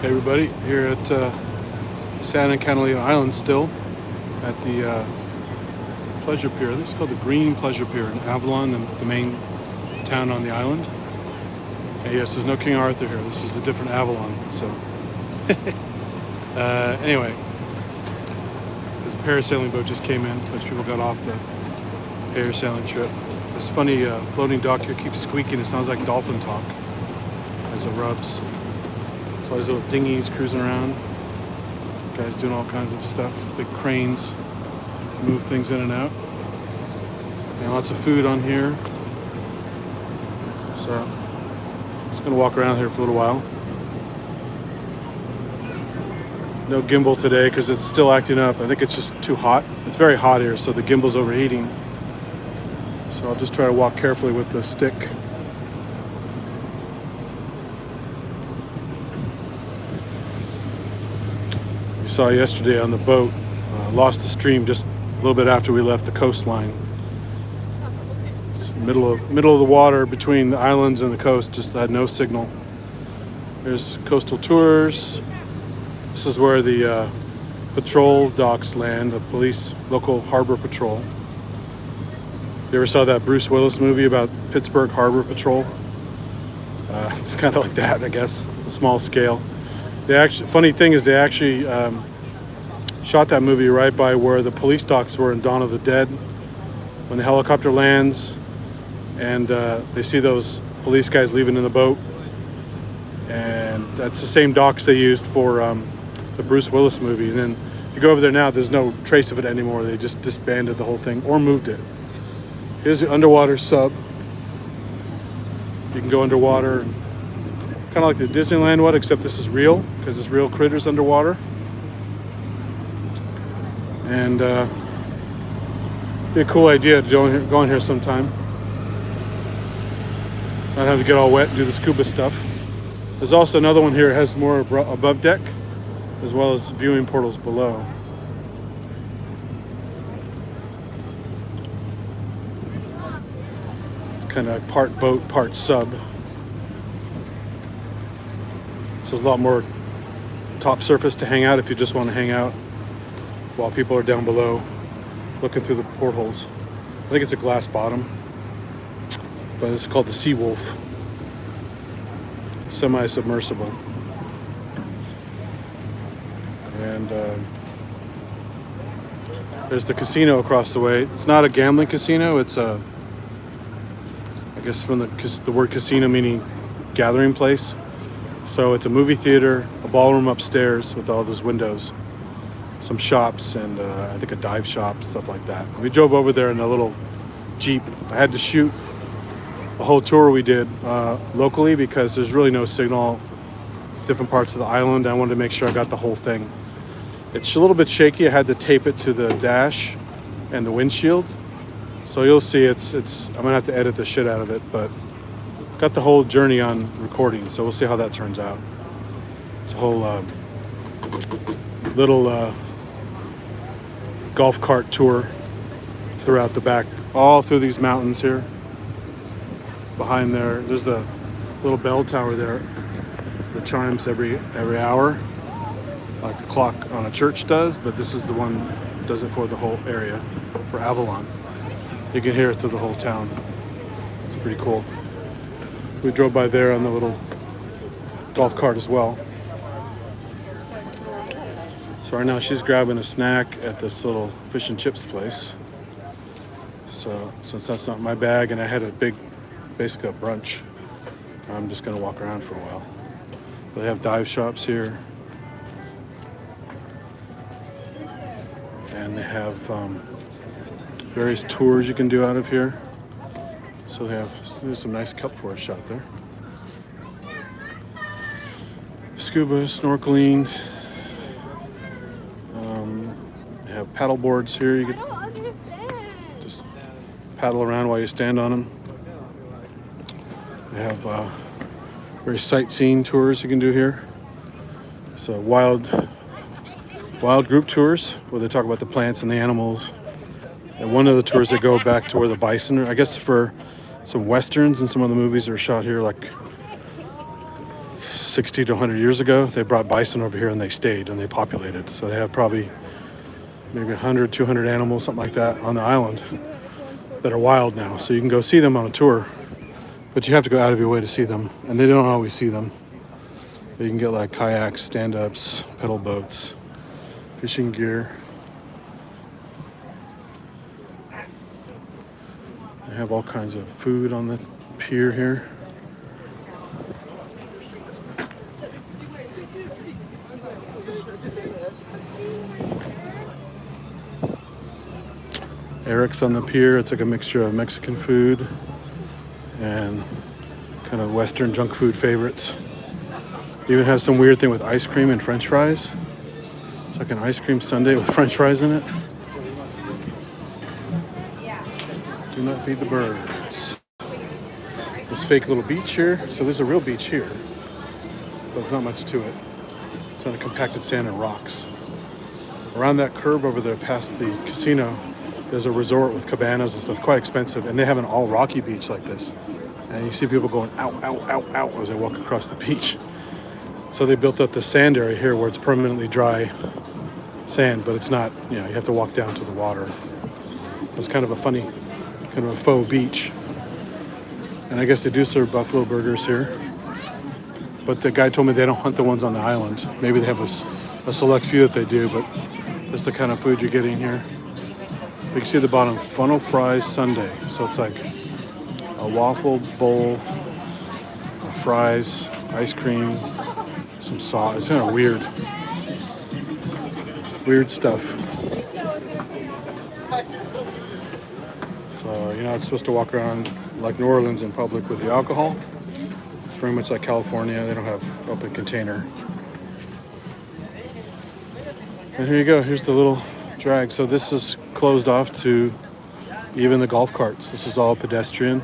Hey everybody, here at Santa Catalina Island still at the Pleasure Pier. This is called the Green Pleasure Pier in Avalon, the main town on the island. And yes, there's no King Arthur here. This is a different Avalon. So anyway, this parasailing boat just came in. A bunch of people got off the parasailing trip. This funny floating dock here keeps squeaking. It sounds like dolphin talk as it rubs. So there's little dinghies cruising around. Guys doing all kinds of stuff. Big cranes move things in and out. And lots of food on here. So just gonna walk around here for a little while. No gimbal today because it's still acting up. I think it's just too hot. It's very hot here, so the gimbal's overheating. So I'll just try to walk carefully with the stick. You saw yesterday on the boat, lost the stream just a little bit after we left the coastline. Just middle of the water between the islands and the coast, just had no signal. There's coastal tours. This is where the patrol docks land, the police, local harbor patrol. You ever saw that Bruce Willis movie about Pittsburgh Harbor Patrol? It's kind of like that, I guess, a small scale. Funny thing is they actually shot that movie right by where the police docks were in Dawn of the Dead. When the helicopter lands and they see those police guys leaving in the boat. And that's the same docks they used for the Bruce Willis movie. And then if you go over there now, there's no trace of it anymore. They just disbanded the whole thing or moved it. Here's the underwater sub. You can go underwater, kind of like the Disneyland one, except this is real because it's real critters underwater. And be a cool idea to go in here sometime. Not have to get all wet and do the scuba stuff. There's also another one here that has more above deck, as well as viewing portals below. Kind of part boat, part sub. So there's a lot more top surface to hang out if you just want to hang out while people are down below looking through the portholes. I think it's a glass bottom, but it's called the Sea Wolf. Semi-submersible. And there's the casino across the way. It's not a gambling casino, it's a, I guess from the word casino meaning gathering place. So it's a movie theater, a ballroom upstairs with all those windows, some shops, and I think a dive shop, stuff like that. We drove over there in a little Jeep. I had to shoot a whole tour we did locally because there's really no signal different parts of the island. I wanted to make sure I got the whole thing. It's a little bit shaky. I had to tape it to the dash and the windshield. So you'll see I'm gonna have to edit the shit out of it, but got the whole journey on recording, so we'll see how that turns out. It's a whole little golf cart tour throughout the back, all through these mountains here. Behind there's the little bell tower there that chimes every hour, like a clock on a church does, but this is the one that does it for the whole area, for Avalon. You can hear it through the whole town. It's pretty cool. We drove by there on the little golf cart as well. So right now she's grabbing a snack at this little fish and chips place. So since that's not my bag and I had basically a brunch, I'm just gonna walk around for a while. They have dive shops here. And they have various tours you can do out of here. So there's some nice cup for a shot there. Scuba, snorkeling. They have paddle boards here. You can just paddle around while you stand on them. They have various sightseeing tours you can do here. So wild group tours where they talk about the plants and the animals. And one of the tours they go back to where the bison are. I guess for some westerns and some of the movies are shot here, like 60 to 100 years ago, they brought bison over here and they stayed and they populated. So they have probably maybe 100, 200 animals, something like that, on the island that are wild now. So you can go see them on a tour, but you have to go out of your way to see them. And they don't always see them. You can get like kayaks, stand-ups, pedal boats, fishing gear. They have all kinds of food on the pier here. Eric's on the pier. It's like a mixture of Mexican food and kind of Western junk food favorites. Even has some weird thing with ice cream and French fries. It's like an ice cream sundae with French fries in it. Do not feed the birds. This fake little beach here. So there's a real beach here, but there's not much to it. It's on a compacted sand and rocks. Around that curve over there past the casino, there's a resort with cabanas and stuff, quite expensive. And they have an all rocky beach like this. And you see people going ow, ow, ow, ow as they walk across the beach. So they built up the sand area here where it's permanently dry sand, but it's not, you have to walk down to the water. It's kind of a funny, kind of a faux beach. And I guess they do serve buffalo burgers here. But the guy told me they don't hunt the ones on the island. Maybe they have a select few that they do, but that's the kind of food you're getting here. You can see at the bottom, funnel fries sundae. So it's like a waffle bowl of fries, ice cream, some sauce. It's kind of weird stuff. So you're not supposed to walk around like New Orleans in public with the alcohol. It's very much like California. They don't have open container. And here you go. Here's the little drag. So this is closed off to even the golf carts. This is all pedestrian.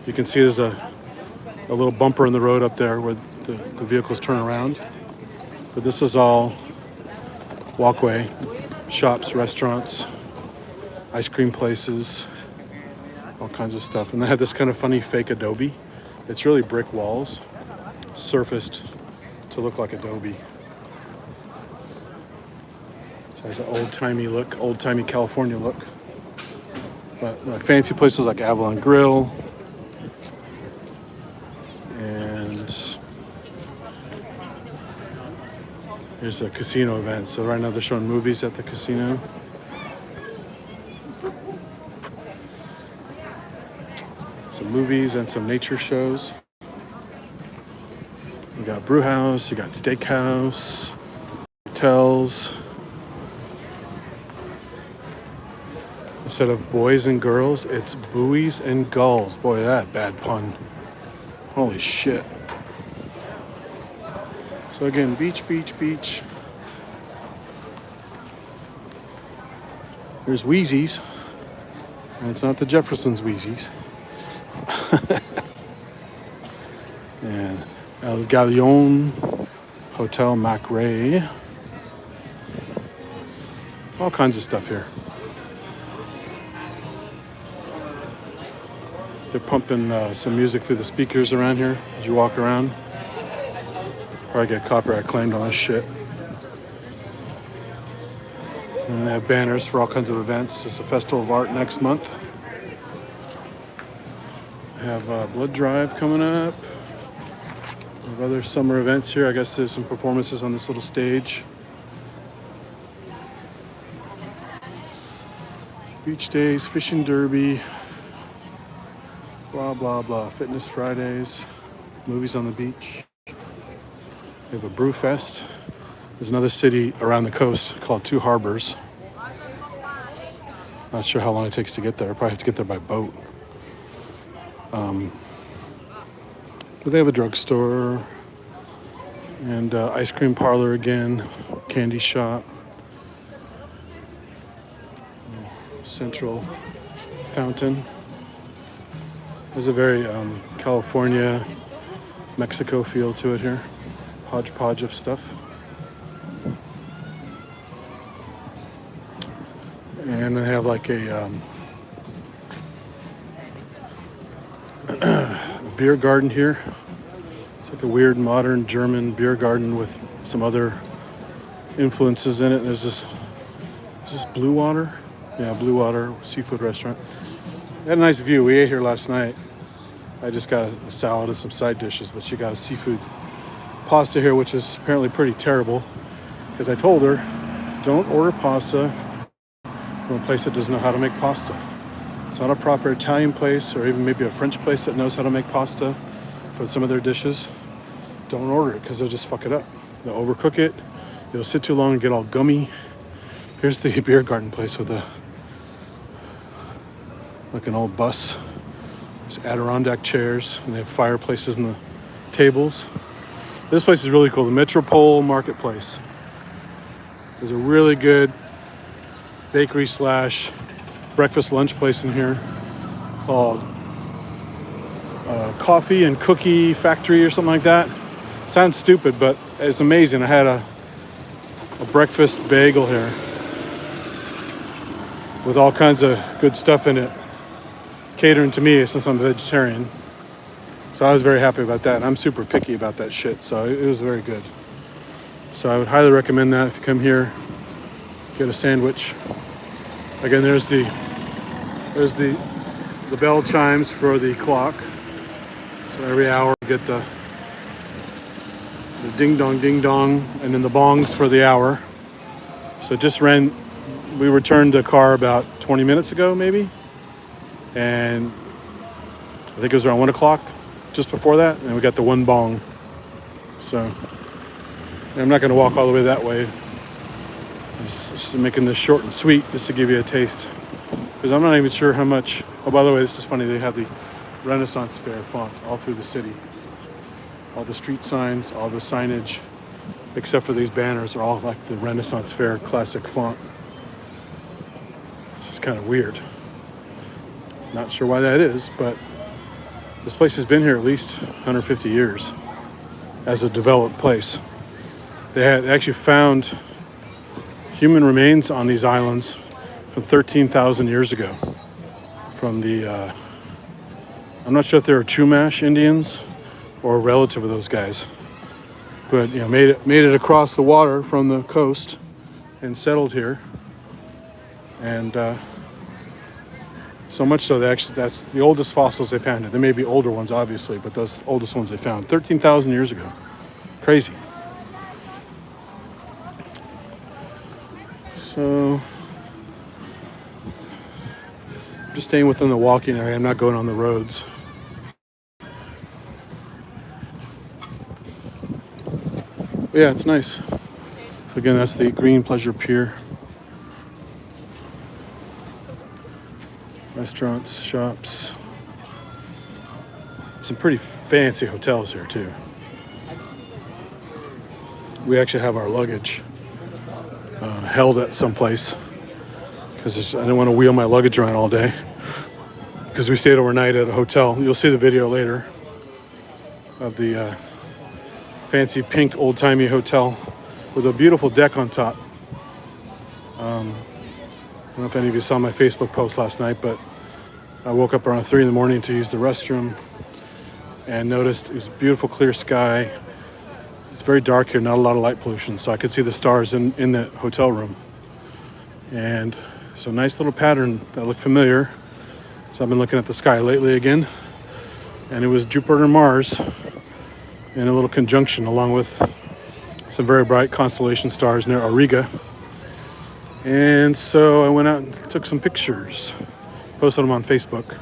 You can see there's a little bumper in the road up there where the vehicles turn around. But this is all walkway, shops, restaurants, ice cream places, all kinds of stuff. And they have this kind of funny fake adobe. It's really brick walls surfaced to look like adobe. So it's an old-timey look, old-timey California look. But like fancy places like Avalon Grill, and here's a casino event. So right now they're showing movies at the casino. Some movies and some nature shows. You got brew house, you got steakhouse, hotels. Instead of boys and girls, it's buoys and gulls. Boy, that bad pun. Holy shit. So again, beach, beach, beach. There's Wheezy's. And it's not the Jefferson's Wheezy's. And El Galeon Hotel Macrae. All kinds of stuff here. They're pumping some music through the speakers around here as you walk around. Probably get copyright claimed on this shit. And they have banners for all kinds of events. It's a festival of art next month. We have blood drive coming up. We have other summer events here. I guess there's some performances on this little stage. Beach days, fishing derby. Blah, blah, blah. Fitness Fridays. Movies on the beach. We have a brew fest. There's another city around the coast called Two Harbors. Not sure how long it takes to get there. Probably have to get there by boat. But they have a drugstore and ice cream parlor again, candy shop, central fountain. There's a very California, Mexico feel to it here. Hodgepodge of stuff. And they have like a beer garden here. It's like a weird modern German beer garden with some other influences in it. There's this, is this Blue Water? Yeah, Blue Water seafood restaurant. They had a nice view. We ate here last night. I just got a salad and some side dishes, but she got a seafood pasta here, which is apparently pretty terrible. Because I told her, don't order pasta from a place that doesn't know how to make pasta. It's not a proper Italian place or even maybe a French place that knows how to make pasta for some of their dishes. Don't order it because they'll just fuck it up. They'll overcook it. You'll sit too long and get all gummy. Here's the beer garden place with like an old bus. There's Adirondack chairs and they have fireplaces in the tables. This place is really cool. The Metropole Marketplace. There's a really good bakery slash breakfast lunch place in here called Coffee and Cookie Factory or something like that. Sounds stupid, but it's amazing. I had a breakfast bagel here with all kinds of good stuff in it, catering to me since I'm a vegetarian. So I was very happy about that. And I'm super picky about that shit, so it was very good. So I would highly recommend that if you come here, get a sandwich. Again, there's the bell chimes for the clock. So every hour you get the ding dong, and then the bongs for the hour. So we returned the car about 20 minutes ago maybe. And I think it was around 1 o'clock, just before that, and we got the one bong. So I'm not gonna walk all the way that way. Just making this short and sweet just to give you a taste. Because I'm not even sure how much, oh, by the way, this is funny, they have the Renaissance Fair font all through the city. All the street signs, all the signage, except for these banners, are all like the Renaissance Fair classic font. It's just kind of weird. Not sure why that is, but this place has been here at least 150 years as a developed place. They actually found human remains on these islands from 13,000 years ago. From the, I'm not sure if they were Chumash Indians or a relative of those guys, but made it across the water from the coast and settled here. And so much so that's the oldest fossils they found. There may be older ones, obviously, but those oldest ones they found 13,000 years ago. Crazy. So, I'm just staying within the walking area. I'm not going on the roads. But yeah, it's nice. Again, that's the Green Pleasure Pier. Restaurants, shops. Some pretty fancy hotels here too. We actually have our luggage held at some place because I didn't want to wheel my luggage around all day because we stayed overnight at a hotel. You'll see the video later of the fancy pink old-timey hotel with a beautiful deck on top. I don't know if any of you saw my Facebook post last night, but I woke up around 3 in the morning to use the restroom and noticed it was beautiful clear sky. It's very dark here, not a lot of light pollution, so I could see the stars in the hotel room. And so nice little pattern that looked familiar. So I've been looking at the sky lately again. And it was Jupiter and Mars in a little conjunction along with some very bright constellation stars near Auriga. And so I went out and took some pictures. Posted them on Facebook.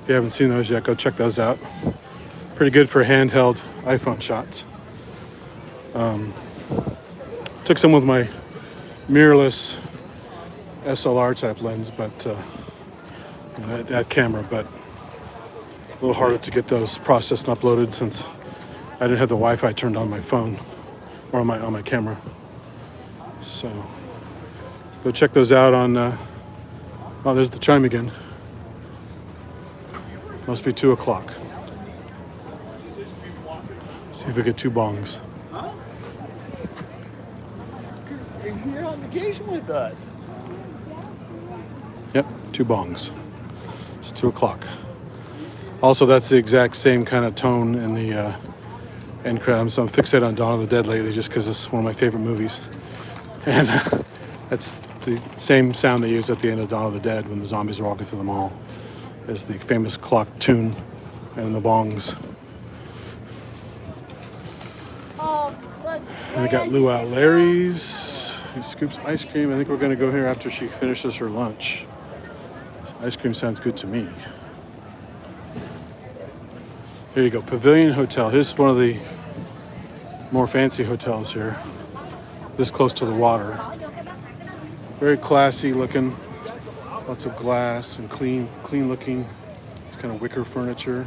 If you haven't seen those yet, go check those out. Pretty good for handheld iPhone shots. Took some with my mirrorless SLR type lens, but that camera, but a little harder to get those processed and uploaded since I didn't have the Wi-Fi turned on my phone or on my camera. So go check those out on. Oh, there's the chime again. Must be 2 o'clock. See if we get 2 bongs. You're here on vacation with us. Yep, 2 bongs. It's 2 o'clock. Also, that's the exact same kind of tone in the end credits. So I'm fixated on Dawn of the Dead lately just because it's one of my favorite movies. And that's the same sound they use at the end of Dawn of the Dead when the zombies are walking through the mall. Is the famous clock tune and the bongs. Oh, look. And we got Luau Larry's. He scoops ice cream. I think we're going to go here after she finishes her lunch. Ice cream sounds good to me. Here you go, Pavilion Hotel. Here's one of the more fancy hotels here. This close to the water. Very classy looking. Lots of glass and clean looking. It's kind of wicker furniture.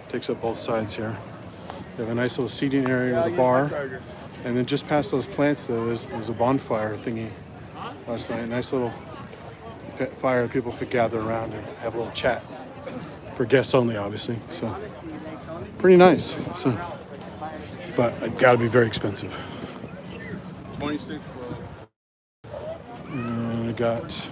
Takes up both sides here. They have a nice little seating area with a bar. And then just past those plants there's a bonfire thingy last night. Nice little fire people could gather around and have a little chat. For guests only, obviously. So pretty nice. So, but it got to be very expensive. 26 And I got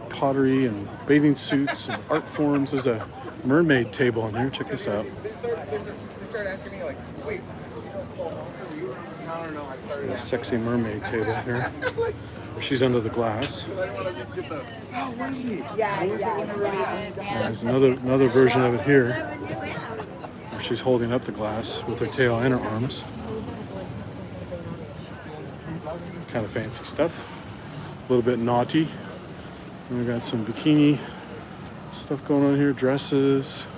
pottery and bathing suits and art forms. There's a mermaid table in here. Check this out. They started asking me, like, wait, do you know I don't know. I started A sexy mermaid table here. She's under the glass. There's another version of it here, where she's holding up the glass with her tail and her arms. Kind of fancy stuff. A little bit naughty. And we got some bikini stuff going on here. Dresses.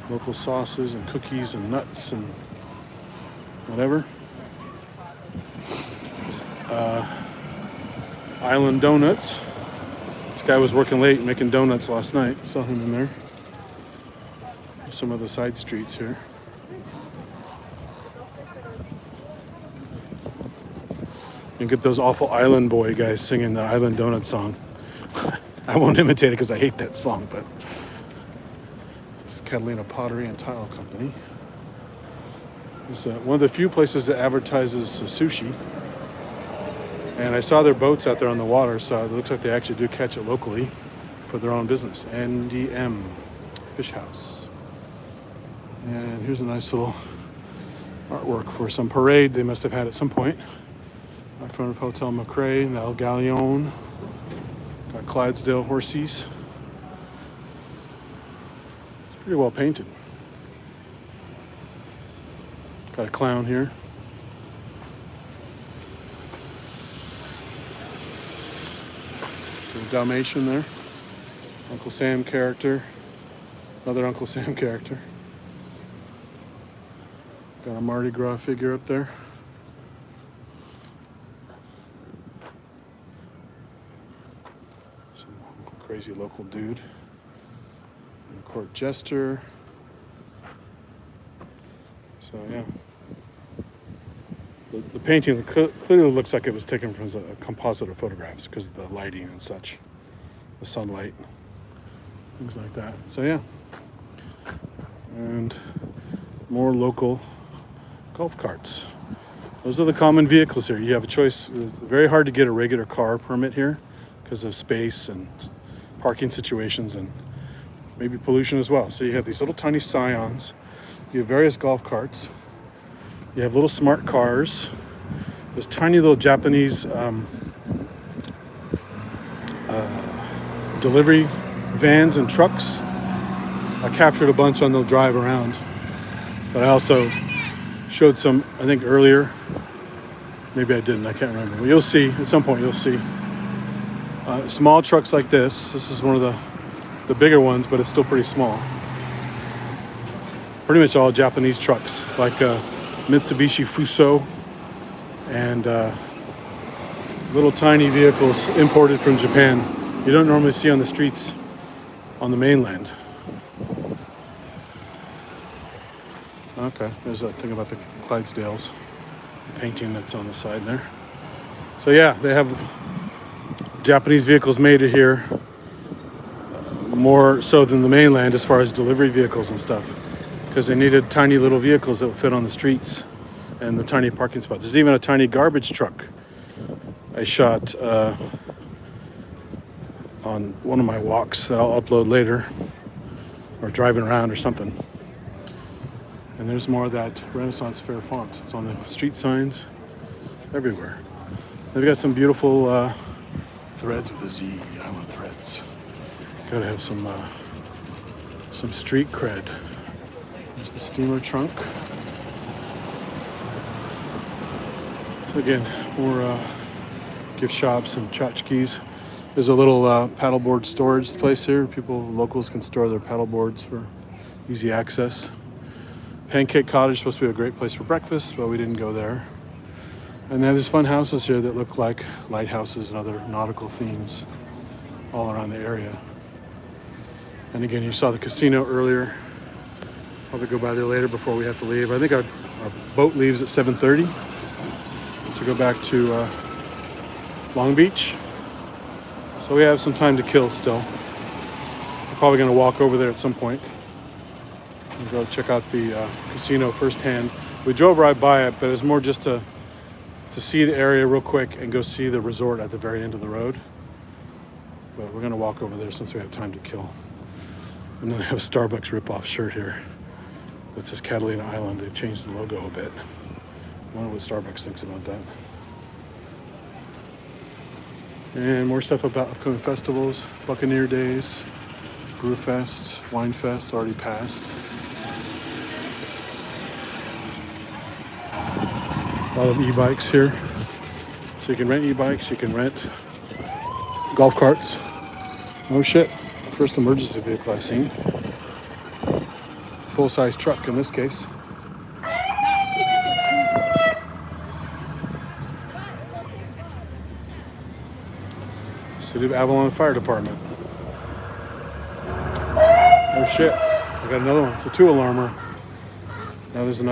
Local sauces and cookies and nuts and whatever. Island Donuts. This guy was working late making donuts last night. Saw him in there. Some of the side streets here. You get those awful Island Boy guys singing the Island Donut song. I won't imitate it because I hate that song, but this is Catalina Pottery and Tile Company. It's one of the few places that advertises sushi. And I saw their boats out there on the water, so it looks like they actually do catch it locally for their own business. NDM Fish House. And here's a nice little artwork for some parade they must have had at some point. In front of Hotel McRae and the El Galeon. Got Clydesdale horsies. It's pretty well painted. Got a clown here. Little Dalmatian there. Uncle Sam character. Another Uncle Sam character. Got a Mardi Gras figure up there. Some crazy local dude. And a court jester. So yeah. The painting clearly looks like it was taken from a composite of photographs because of the lighting and such, the sunlight, things like that. So yeah, and more local golf carts. Those are the common vehicles here. You have a choice. It's very hard to get a regular car permit here because of space and parking situations and maybe pollution as well. So you have these little tiny Scions. You have various golf carts. You have little smart cars. There's tiny little Japanese delivery vans and trucks. I captured a bunch on the drive around. But I also showed some, I think earlier. Maybe I didn't, I can't remember. But you'll see, at some point you'll see. Small trucks like this. This is one of the bigger ones, but it's still pretty small. Pretty much all Japanese trucks, like Mitsubishi Fuso and little tiny vehicles imported from Japan. You don't normally see on the streets on the mainland. Okay, there's a thing about the Clydesdales, the painting that's on the side there. So yeah, they have Japanese vehicles made here, more so than the mainland as far as delivery vehicles and stuff, because they needed tiny little vehicles that would fit on the streets and the tiny parking spots. There's even a tiny garbage truck I shot on one of my walks that I'll upload later. or driving around or something. And there's more of that Renaissance Fair font. It's on the street signs everywhere. They've got some beautiful threads with a Z, Island threads. Gotta have some street cred. There's the steamer trunk. Again, more gift shops and tchotchkes. There's a little paddleboard storage place here. Locals can store their paddleboards for easy access. Pancake Cottage is supposed to be a great place for breakfast, but we didn't go there. And they have these fun houses here that look like lighthouses and other nautical themes all around the area. And again, you saw the casino earlier. Probably go by there later before we have to leave. I think our boat leaves at 7:30 to go back to Long Beach. So we have some time to kill still. We're probably going to walk over there at some point and go check out the casino firsthand. We drove right by it, but it's more just to see the area real quick and go see the resort at the very end of the road. But we're going to walk over there since we have time to kill. And then they have a Starbucks rip-off shirt here that says Catalina Island. They've changed the logo a bit. I wonder what Starbucks thinks about that. And more stuff about upcoming festivals. Buccaneer Days, Brewfest, Winefest already passed. A lot of e-bikes here. So you can rent e-bikes, you can rent golf carts. Oh shit, first emergency vehicle I've seen. Full-size truck in this case. City of Avalon Fire Department. Oh shit, I got another one. It's a 2-alarmer. Now there's an